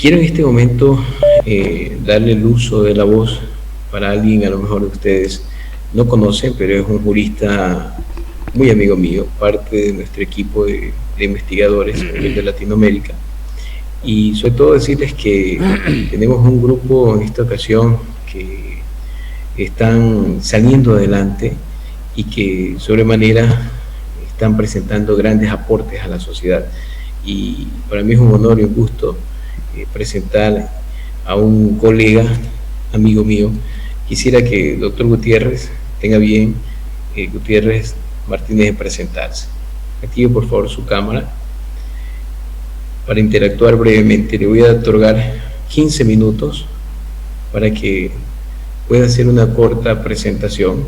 Quiero en este momento darle el uso de la voz para alguien a lo mejor de ustedes no conocen, pero es un jurista muy amigo mío, parte de nuestro equipo de investigadores a nivel de Latinoamérica. Y sobre todo decirles que tenemos un grupo en esta ocasión que están saliendo adelante y que sobremanera están presentando grandes aportes a la sociedad. Y para mí es un honor y un gusto presentar a un colega, amigo mío. Quisiera que el doctor Gutiérrez tenga bien, Gutiérrez Martínez, en presentarse. Active por favor su cámara para interactuar brevemente. Le voy a otorgar 15 minutos para que pueda hacer una corta presentación.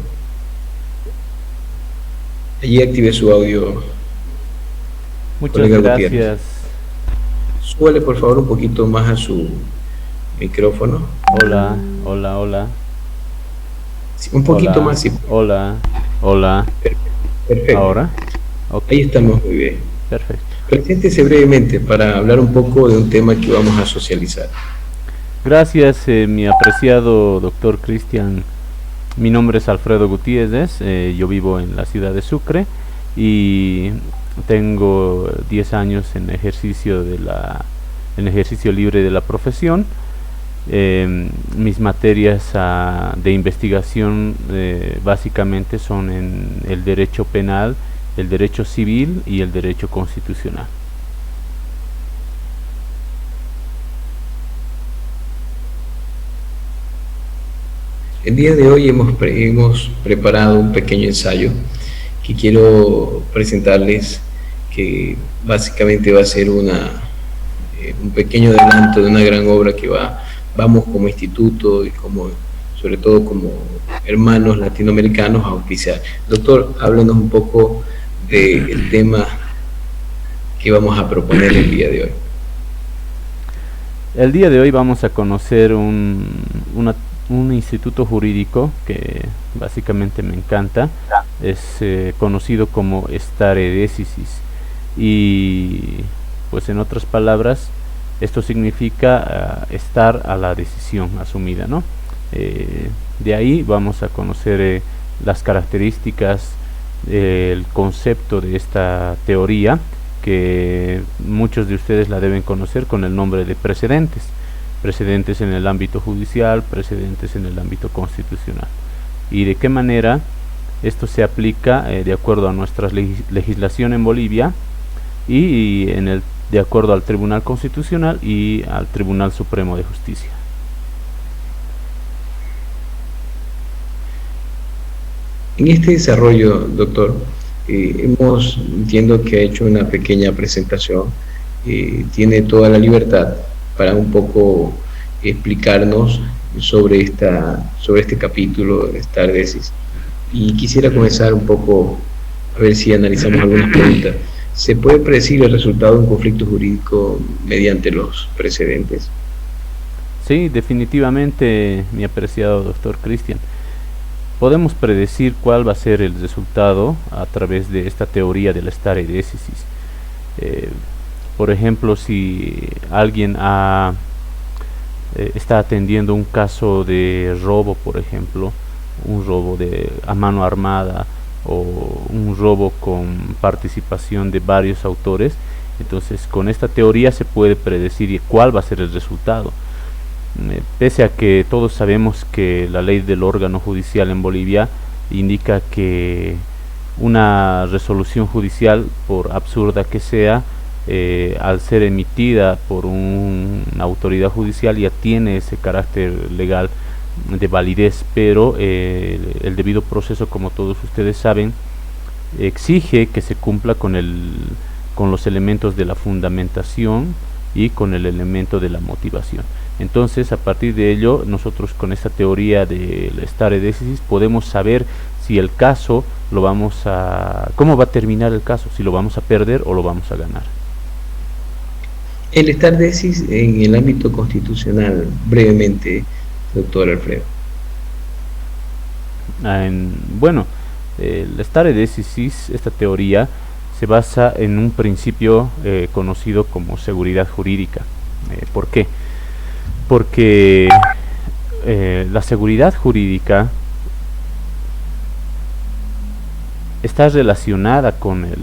Allí active su audio. Muchas gracias. Súbale por favor un poquito más a su micrófono. Hola, hola, hola. Sí, un poquito hola, más. Sí. Hola, hola. Perfecto. Ahora. Okay. Ahí estamos muy bien. Perfecto. Preséntese brevemente para hablar un poco de un tema que vamos a socializar. Gracias, mi apreciado doctor Cristian. Mi nombre es Alfredo Gutiérrez, yo vivo en la ciudad de Sucre y tengo 10 años en ejercicio libre de la profesión. Mis materias de investigación básicamente son en el derecho penal, el derecho civil y el derecho constitucional. El día de hoy hemos preparado un pequeño ensayo que quiero presentarles, que básicamente va a ser un pequeño adelanto de una gran obra que vamos como instituto y sobre todo como hermanos latinoamericanos a auspiciar. Doctor, háblenos un poco del tema que vamos a proponer el día de hoy. El día de hoy vamos a conocer un instituto jurídico que básicamente me encanta. Es conocido como stare decisis, y pues en otras palabras esto significa estar a la decisión asumida, ¿no? De ahí vamos a conocer las características, el concepto de esta teoría, que muchos de ustedes la deben conocer con el nombre de precedentes en el ámbito judicial, precedentes en el ámbito constitucional, y de qué manera esto se aplica de acuerdo a nuestra legislación en Bolivia y de acuerdo al Tribunal Constitucional y al Tribunal Supremo de Justicia. En este desarrollo, doctor, entiendo que ha hecho una pequeña presentación, tiene toda la libertad para un poco explicarnos sobre este capítulo de stare decisis. Y quisiera comenzar un poco a ver si analizamos algunas preguntas. ¿Se puede predecir el resultado de un conflicto jurídico mediante los precedentes? Sí, definitivamente, mi apreciado doctor Cristian. Podemos predecir cuál va a ser el resultado a través de esta teoría del stare decisis. Por ejemplo, si alguien está atendiendo un caso de robo, por ejemplo, un robo a mano armada o un robo con participación de varios autores, entonces con esta teoría se puede predecir cuál va a ser el resultado. Pese a que todos sabemos que la ley del órgano judicial en Bolivia indica que una resolución judicial, por absurda que sea, al ser emitida por una autoridad judicial ya tiene ese carácter legal de validez, pero el debido proceso, como todos ustedes saben, exige que se cumpla con los elementos de la fundamentación y con el elemento de la motivación. Entonces, a partir de ello, nosotros con esta teoría del stare decisis podemos saber si el caso cómo va a terminar el caso, si lo vamos a perder o lo vamos a ganar. El stare decisis en el ámbito constitucional, brevemente, doctor Alfredo. Bueno, el stare decisis, esta teoría, se basa en un principio conocido como seguridad jurídica. ¿Por qué? porque la seguridad jurídica está relacionada con el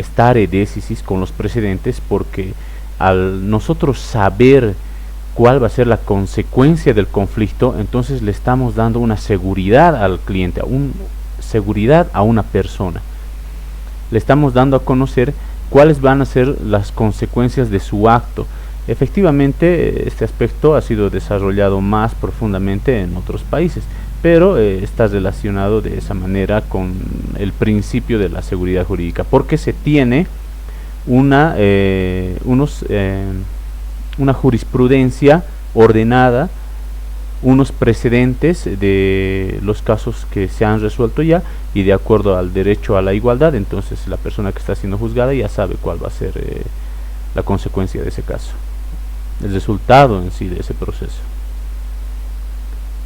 stare decisis, con los precedentes, porque al nosotros saber cuál va a ser la consecuencia del conflicto, entonces le estamos dando una seguridad al cliente, seguridad a una persona. Le estamos dando a conocer cuáles van a ser las consecuencias de su acto. Efectivamente, este aspecto ha sido desarrollado más profundamente en otros países, pero está relacionado de esa manera con el principio de la seguridad jurídica, porque se tiene una jurisprudencia ordenada, unos precedentes de los casos que se han resuelto ya, y de acuerdo al derecho a la igualdad, entonces la persona que está siendo juzgada ya sabe cuál va a ser la consecuencia de ese caso, el resultado en sí de ese proceso.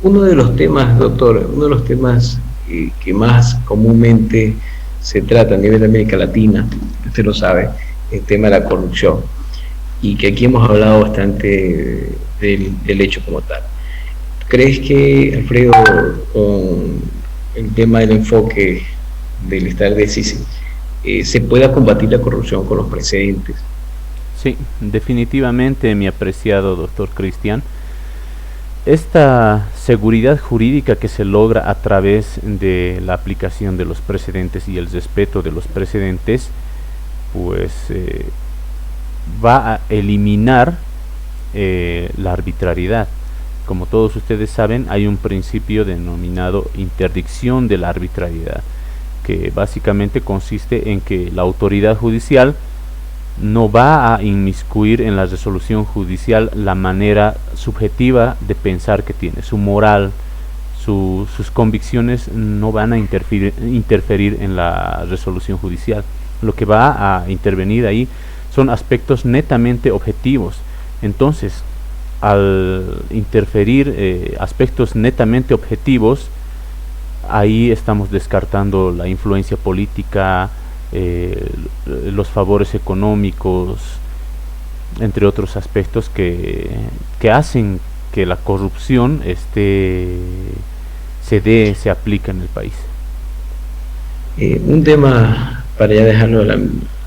Uno de los temas, doctor, uno de los temas que más comúnmente se trata a nivel de América Latina, usted lo sabe, el tema de la corrupción, y que aquí hemos hablado bastante del hecho como tal. ¿Crees que, Alfredo, con el tema del enfoque del Estado de Sisi, se pueda combatir la corrupción con los precedentes? Sí, definitivamente, mi apreciado doctor Cristian. Esta seguridad jurídica que se logra a través de la aplicación de los precedentes y el respeto de los precedentes, pues va a eliminar la arbitrariedad. Como todos ustedes saben, hay un principio denominado interdicción de la arbitrariedad, que básicamente consiste en que la autoridad judicial no va a inmiscuir en la resolución judicial la manera subjetiva de pensar que tiene, su moral, sus convicciones no van a interferir en la resolución judicial. Lo que va a intervenir ahí son aspectos netamente objetivos. Entonces, al interferir aspectos netamente objetivos, ahí estamos descartando la influencia política, los favores económicos, entre otros aspectos que hacen que la corrupción se aplique en el país. Un tema para ya dejarlo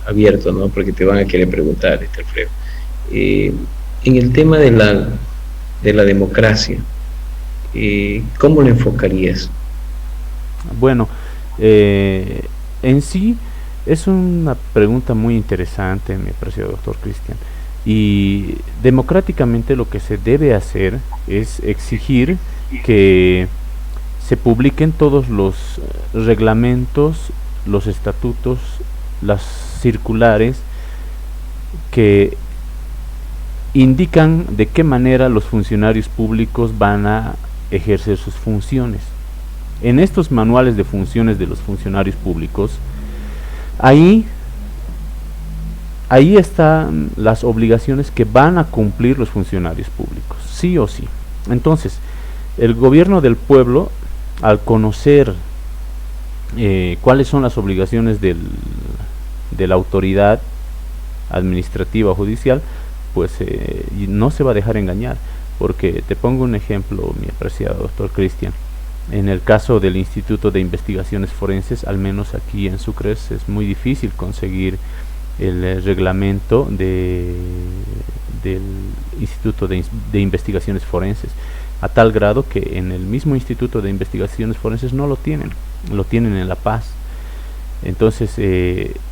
abierto, ¿no? Porque te van a querer preguntar, Alfredo. En el tema de la democracia, ¿cómo lo enfocarías? Bueno, en sí es una pregunta muy interesante, mi apreciado doctor Cristian. Y democráticamente lo que se debe hacer es exigir que se publiquen todos los reglamentos, los estatutos, las circulares que indican de qué manera los funcionarios públicos van a ejercer sus funciones. En estos manuales de funciones de los funcionarios públicos, ahí están las obligaciones que van a cumplir los funcionarios públicos, sí o sí. Entonces, el gobierno del pueblo, al conocer cuáles son las obligaciones de la autoridad administrativa o judicial, pues no se va a dejar engañar. Porque te pongo un ejemplo, mi apreciado doctor Cristian. En el caso del Instituto de Investigaciones Forenses, al menos aquí en Sucre, es muy difícil conseguir el reglamento del Instituto de Investigaciones Forenses, a tal grado que en el mismo Instituto de Investigaciones Forenses no lo tienen en La Paz. Entonces,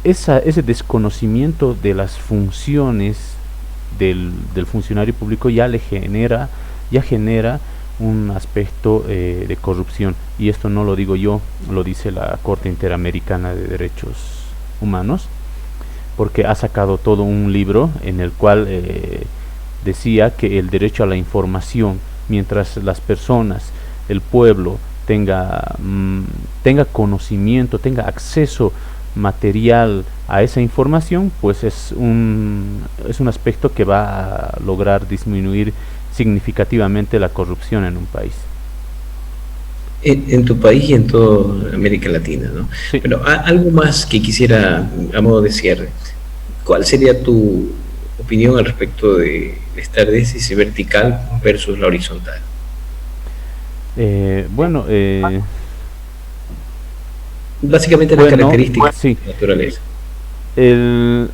ese desconocimiento de las funciones del funcionario público ya genera un aspecto de corrupción, y esto no lo digo yo, lo dice la Corte Interamericana de Derechos Humanos, porque ha sacado todo un libro en el cual decía que el derecho a la información, mientras las personas, el pueblo tenga conocimiento, tenga acceso material a esa información, pues es un aspecto que va a lograr disminuir significativamente la corrupción en un país. En tu país y en toda América Latina, ¿no? Sí. Pero algo más que quisiera, a modo de cierre, ¿cuál sería tu opinión al respecto de esta décisis vertical versus la horizontal. Bueno, Básicamente las bueno, características sí. de la naturaleza. El,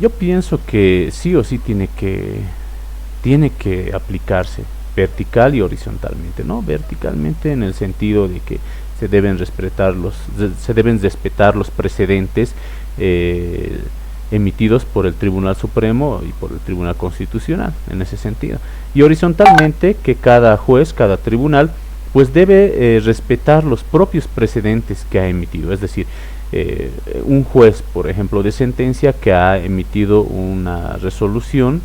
yo pienso que sí o sí tiene que aplicarse vertical y horizontalmente, ¿no? Verticalmente en el sentido de que se deben respetar los precedentes eh, emitidos por el Tribunal Supremo y por el Tribunal Constitucional en ese sentido. Y horizontalmente que cada juez, cada tribunal, pues debe respetar los propios precedentes que ha emitido. Es decir, un juez, por ejemplo, de sentencia que ha emitido una resolución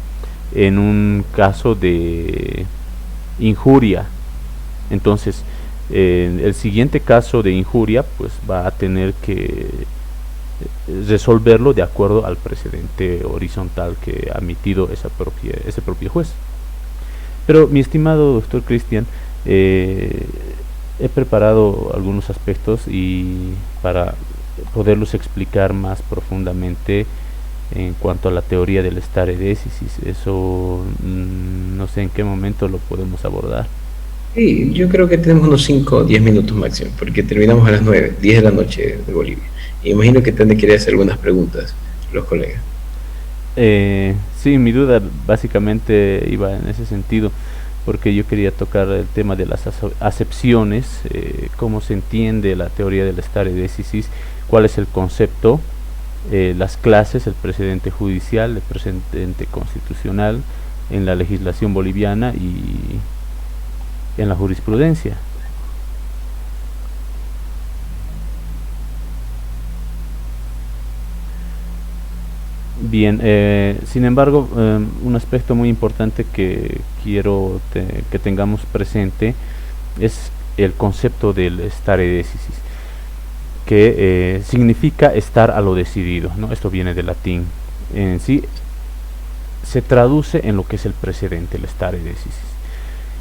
en un caso de injuria. Entonces, el siguiente caso de injuria, pues va a tener que resolverlo de acuerdo al precedente horizontal que ha emitido ese propio juez. Pero, mi estimado doctor Cristian, he preparado algunos aspectos y para poderlos explicar más profundamente en cuanto a la teoría del stare decisis. Eso no sé en qué momento lo podemos abordar. Sí, yo creo que tenemos unos 5 o 10 minutos máximo, porque terminamos a las 9, 10 de la noche de Bolivia. Y imagino que tendré que querer hacer algunas preguntas los colegas. Sí, mi duda básicamente iba en ese sentido, porque yo quería tocar el tema de las acepciones, cómo se entiende la teoría del stare decisis, cuál es el concepto, las clases, el precedente judicial, el precedente constitucional en la legislación boliviana y en la jurisprudencia. Bien, sin embargo, un aspecto muy importante que quiero que tengamos presente es el concepto del stare decisis, que significa estar a lo decidido, ¿no? Esto viene del latín. En sí se traduce en lo que es el precedente, el stare decisis.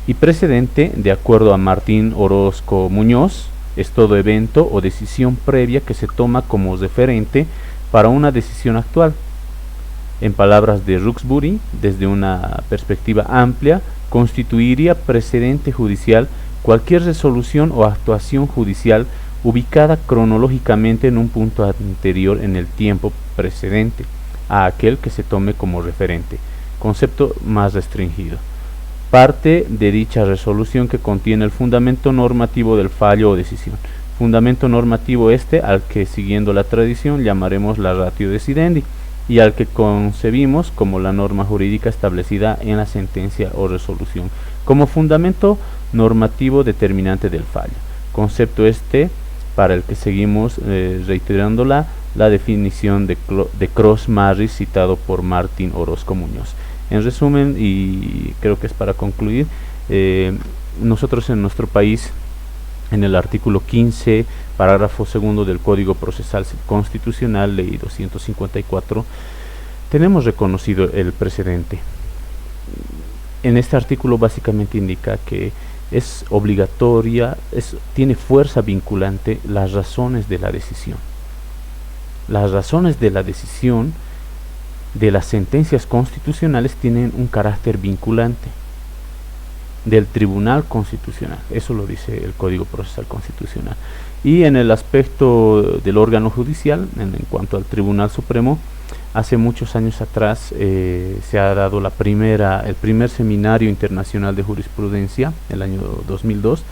Y precedente, de acuerdo a Martín Orozco Muñoz, es todo evento o decisión previa que se toma como referente para una decisión actual. En palabras de Roxbury, desde una perspectiva amplia, constituiría precedente judicial cualquier resolución o actuación judicial ubicada cronológicamente en un punto anterior en el tiempo precedente a aquel que se tome como referente, concepto más restringido. Parte de dicha resolución que contiene el fundamento normativo del fallo o decisión. Fundamento normativo este al que, siguiendo la tradición, llamaremos la ratio decidendi, y al que concebimos como la norma jurídica establecida en la sentencia o resolución, como fundamento normativo determinante del fallo. Concepto este para el que seguimos reiterando la definición de Cross-Marris citado por Martín Orozco Muñoz. En resumen, y creo que es para concluir, nosotros en nuestro país, en el artículo 15, parágrafo segundo del Código Procesal Constitucional, ley 254, tenemos reconocido el precedente. En este artículo básicamente indica que es obligatoria, tiene fuerza vinculante las razones de la decisión. Las razones de la decisión de las sentencias constitucionales tienen un carácter vinculante del Tribunal Constitucional, eso lo dice el Código Procesal Constitucional. Y en el aspecto del órgano judicial, en cuanto al Tribunal Supremo, hace muchos años atrás se ha dado el primer seminario internacional de jurisprudencia, el año 2002.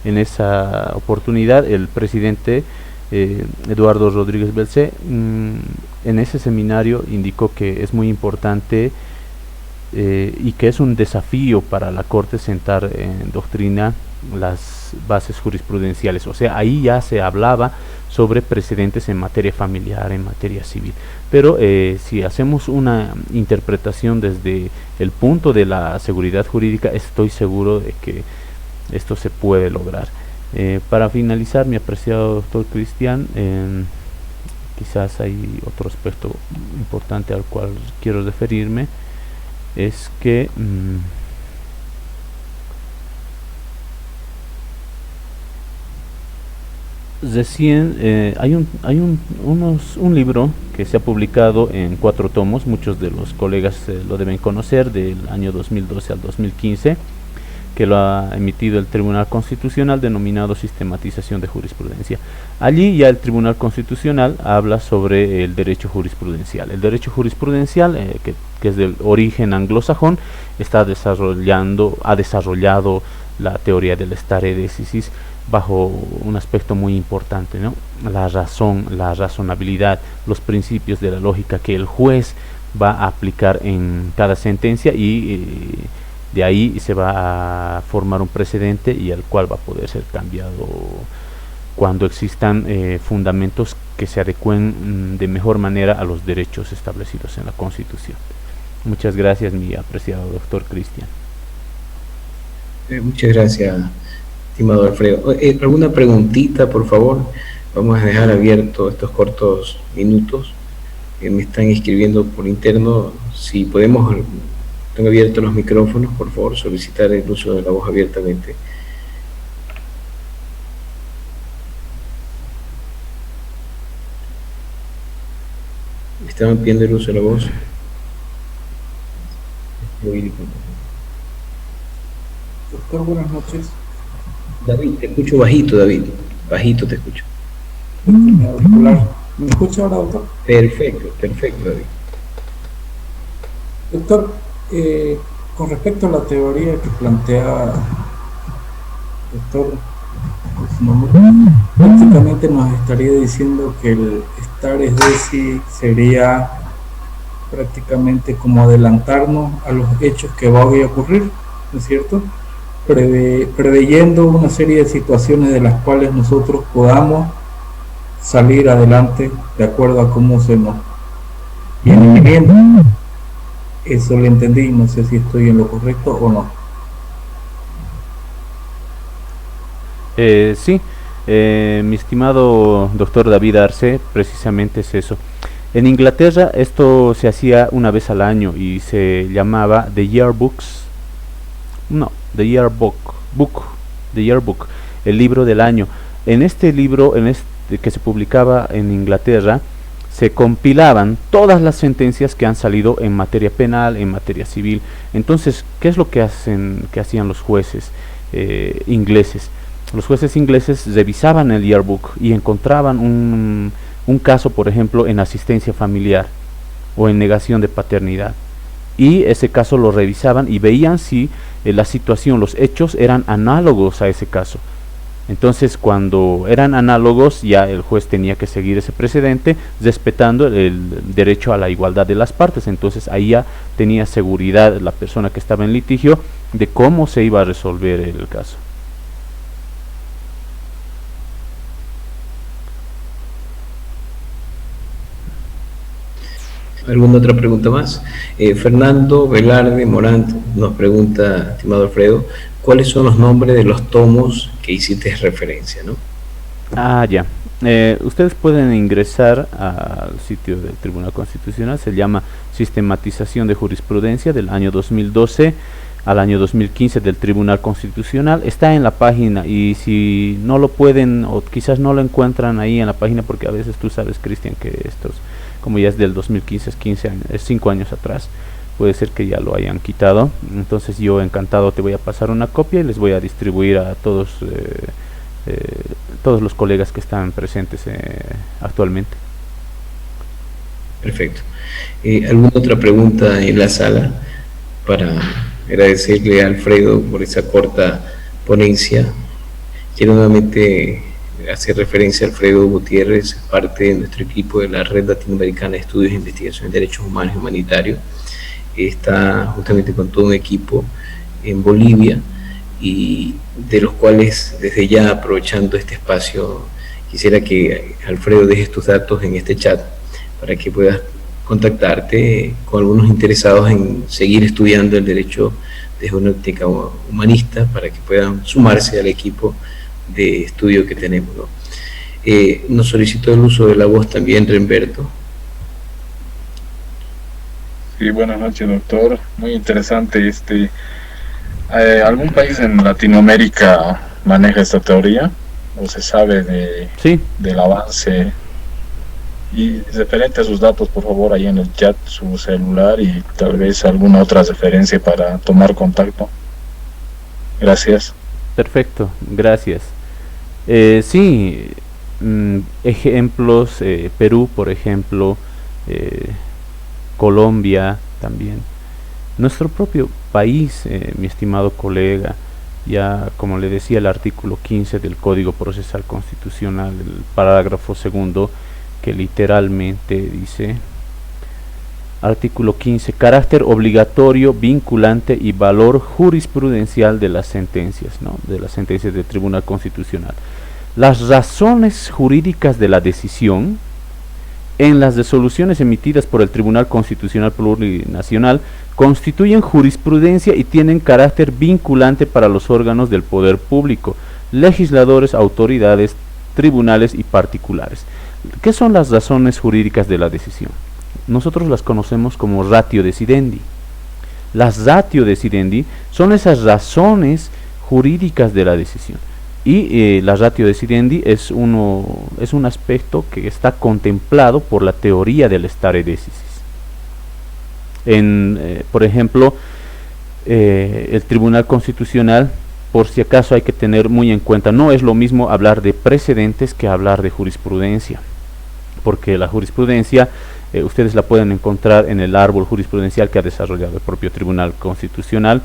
En esa oportunidad el presidente Eduardo Rodríguez Belcé, en ese seminario indicó que es muy importante y que es un desafío para la Corte sentar en doctrina las bases jurisprudenciales. O sea, ahí ya se hablaba sobre precedentes en materia familiar, en materia civil. Pero si hacemos una interpretación desde el punto de la seguridad jurídica, estoy seguro de que esto se puede lograr. Para finalizar, mi apreciado doctor Cristian, quizás hay otro aspecto importante al cual quiero referirme, es que Recién un libro que se ha publicado en 4 tomos, muchos de los colegas lo deben conocer, del año 2012 al 2015, que lo ha emitido el Tribunal Constitucional, denominado Sistematización de Jurisprudencia. Allí ya el Tribunal Constitucional habla sobre el derecho jurisprudencial. El derecho jurisprudencial, que es del origen anglosajón, ha desarrollado la teoría del stare decisis bajo un aspecto muy importante, ¿no? La razón, la razonabilidad, los principios de la lógica que el juez va a aplicar en cada sentencia, y de ahí se va a formar un precedente y el cual va a poder ser cambiado cuando existan fundamentos que se adecuen de mejor manera a los derechos establecidos en la Constitución. Muchas gracias, mi apreciado doctor Cristian. Muchas gracias, estimado Alfredo. ¿Alguna preguntita, por favor? Vamos a dejar abiertos estos cortos minutos. Me están escribiendo por interno. Si podemos, tengo abiertos los micrófonos, por favor, solicitar el uso de la voz abiertamente. ¿Estaban pidiendo el uso de la voz? Doctor, buenas noches. David, te escucho bajito, David. Bajito te escucho. ¿Me escucha ahora, doctor? Perfecto, perfecto, David. Doctor, con respecto a la teoría que plantea doctor, prácticamente nos estaría diciendo que el stare decisis sería prácticamente como adelantarnos a los hechos que van a ocurrir, ¿no es cierto? Preveyendo una serie de situaciones de las cuales nosotros podamos salir adelante de acuerdo a cómo se nos viene viviendo. Eso lo entendí, no sé si estoy en lo correcto o no. Sí, mi estimado doctor David Arce, precisamente es eso. En Inglaterra esto se hacía una vez al año y se llamaba The Yearbook, el libro del año. En este libro, que se publicaba en Inglaterra, se compilaban todas las sentencias que han salido en materia penal, en materia civil. Entonces, ¿qué es lo que hacían los jueces ingleses? Los jueces ingleses revisaban el yearbook y encontraban un caso, por ejemplo, en asistencia familiar o en negación de paternidad, y ese caso lo revisaban y veían si la situación, los hechos eran análogos a ese caso. Entonces, cuando eran análogos, ya el juez tenía que seguir ese precedente, respetando el derecho a la igualdad de las partes. Entonces ahí ya tenía seguridad la persona que estaba en litigio de cómo se iba a resolver el caso. ¿Alguna otra pregunta más? Fernando Velarde Morant nos pregunta, estimado Alfredo, ¿cuáles son los nombres de los tomos que hiciste referencia, ¿no? Ya. Ustedes pueden ingresar al sitio del Tribunal Constitucional. Se llama Sistematización de Jurisprudencia, del año 2012 al año 2015 del Tribunal Constitucional. Está en la página, y si no lo pueden, o quizás no lo encuentran ahí en la página, porque a veces tú sabes, Cristian, que estos, como ya es del 2015, es 15 años, es 5 años atrás, puede ser que ya lo hayan quitado. Entonces yo encantado te voy a pasar una copia y les voy a distribuir a todos los colegas que están presentes actualmente. Perfecto. ¿Alguna otra pregunta en la sala? Para agradecerle a Alfredo por esa corta ponencia. Quiero nuevamente hacer referencia a Alfredo Gutiérrez, parte de nuestro equipo de la Red Latinoamericana de Estudios e Investigación en Derechos Humanos y Humanitarios. Está justamente con todo un equipo en Bolivia, y de los cuales, desde ya, aprovechando este espacio, quisiera que Alfredo dejes tus datos en este chat para que puedas contactarte con algunos interesados en seguir estudiando el derecho desde una óptica humanista, para que puedan sumarse al equipo de estudio que tenemos, ¿no? Nos solicitó el uso de la voz también Renberto. Sí, buenas noches, doctor. Muy interesante. ¿Algún país en Latinoamérica maneja esta teoría? o se sabe Sí, del avance. Y referente a sus datos, por favor, ahí en el chat, su celular y tal vez alguna otra referencia para tomar contacto. Gracias. perfecto, gracias. Sí, ejemplos, Perú, por ejemplo, eh, Colombia también. Nuestro propio país, mi estimado colega, ya como le decía el artículo 15 del Código Procesal Constitucional, el parágrafo segundo, que literalmente dice, artículo 15, carácter obligatorio, vinculante y valor jurisprudencial de las sentencias, ¿no? De las sentencias del Tribunal Constitucional. Las razones jurídicas de la decisión en las resoluciones emitidas por el Tribunal Constitucional Plurinacional constituyen jurisprudencia y tienen carácter vinculante para los órganos del poder público, legisladores, autoridades, tribunales y particulares. ¿Qué son las razones jurídicas de la decisión? Nosotros las conocemos como ratio decidendi. Las ratio decidendi son esas razones jurídicas de la decisión. Y la ratio decidendi es un aspecto que está contemplado por la teoría del stare decisis. Por ejemplo, el Tribunal Constitucional, por si acaso hay que tener muy en cuenta, no es lo mismo hablar de precedentes que hablar de jurisprudencia, porque la jurisprudencia ustedes la pueden encontrar en el árbol jurisprudencial que ha desarrollado el propio Tribunal Constitucional,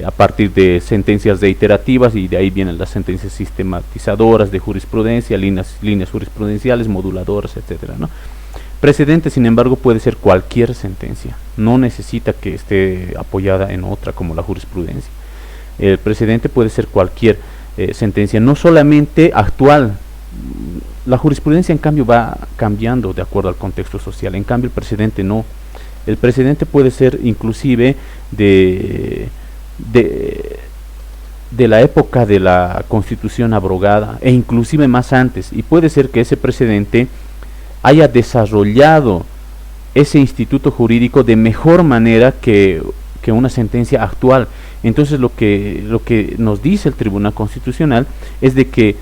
a partir de sentencias reiterativas, y de ahí vienen las sentencias sistematizadoras de jurisprudencia, líneas jurisprudenciales, moduladoras, etcétera, ¿no? Precedente, sin embargo, puede ser cualquier sentencia, no necesita que esté apoyada en otra como la jurisprudencia. El precedente puede ser cualquier sentencia, no solamente actual. La jurisprudencia, en cambio, va cambiando de acuerdo al contexto social, en cambio el precedente no. El precedente puede ser inclusive de la época de la Constitución abrogada, e inclusive más antes, y puede ser que ese precedente haya desarrollado ese instituto jurídico de mejor manera que una sentencia actual. Entonces lo que nos dice el Tribunal Constitucional es de que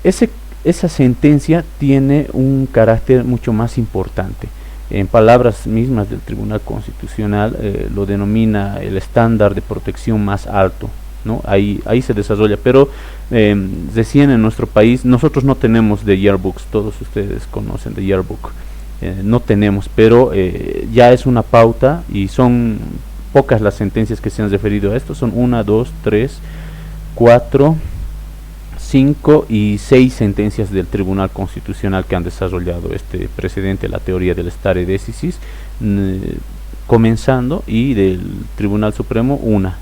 esa sentencia tiene un carácter mucho más importante. En palabras mismas del Tribunal Constitucional, lo denomina el estándar de protección más alto, ¿no? Ahí se desarrolla, pero recién en nuestro país nosotros no tenemos de yearbooks, todos ustedes conocen de yearbook, no tenemos, pero ya es una pauta, y son pocas las sentencias que se han referido a esto, son 1, 2, 3, 4, 5 y 6 sentencias del Tribunal Constitucional que han desarrollado este precedente, la teoría del stare decisis, comenzando, y del Tribunal Supremo una.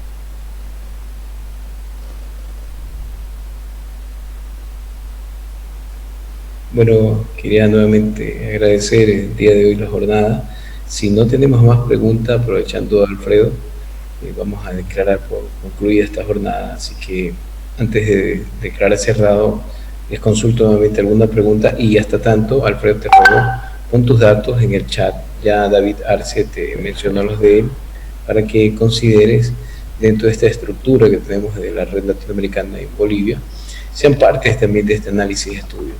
Bueno, quería nuevamente agradecer el día de hoy la jornada. Si no tenemos más preguntas, aprovechando a Alfredo, vamos a declarar por concluida esta jornada. Así que antes de declarar cerrado, les consulto nuevamente alguna pregunta, y hasta tanto, Alfredo, te ruego, pon tus datos en el chat. Ya David Arce te mencionó los de él, para que consideres, dentro de esta estructura que tenemos de la red latinoamericana en Bolivia, sean partes también de este análisis y estudio.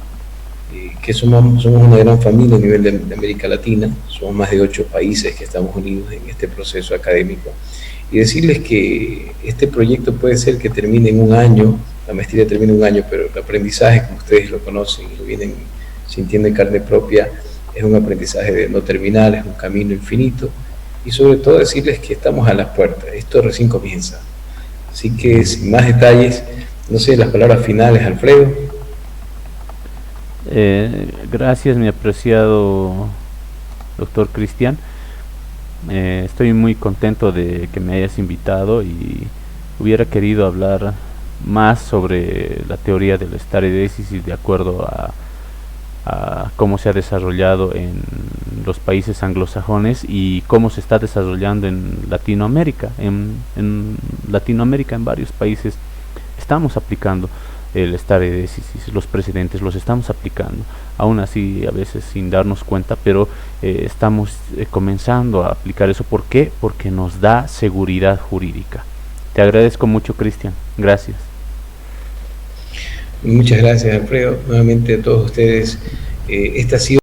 Que somos una gran familia a nivel de América Latina, somos más de 8 países que estamos unidos en este proceso académico, y decirles que este proyecto puede ser que termine en un año, la maestría termine en un año, pero el aprendizaje, como ustedes lo conocen y lo vienen sintiendo en carne propia, es un aprendizaje de no terminar, es un camino infinito, y sobre todo decirles que estamos a las puertas, esto recién comienza. Así que, sin más detalles, no sé, las palabras finales, Alfredo. Gracias, mi apreciado doctor Cristian. Estoy muy contento de que me hayas invitado, y hubiera querido hablar más sobre la teoría del stare decisis de acuerdo a cómo se ha desarrollado en los países anglosajones y cómo se está desarrollando en Latinoamérica. En Latinoamérica, en varios países, estamos aplicando el stare decisis, los precedentes los estamos aplicando, aún así a veces sin darnos cuenta, pero estamos comenzando a aplicar eso. ¿Por qué? Porque nos da seguridad jurídica. Te agradezco mucho, Cristian. Gracias. Muchas gracias, Alfredo. Nuevamente a todos ustedes. Esta ha sido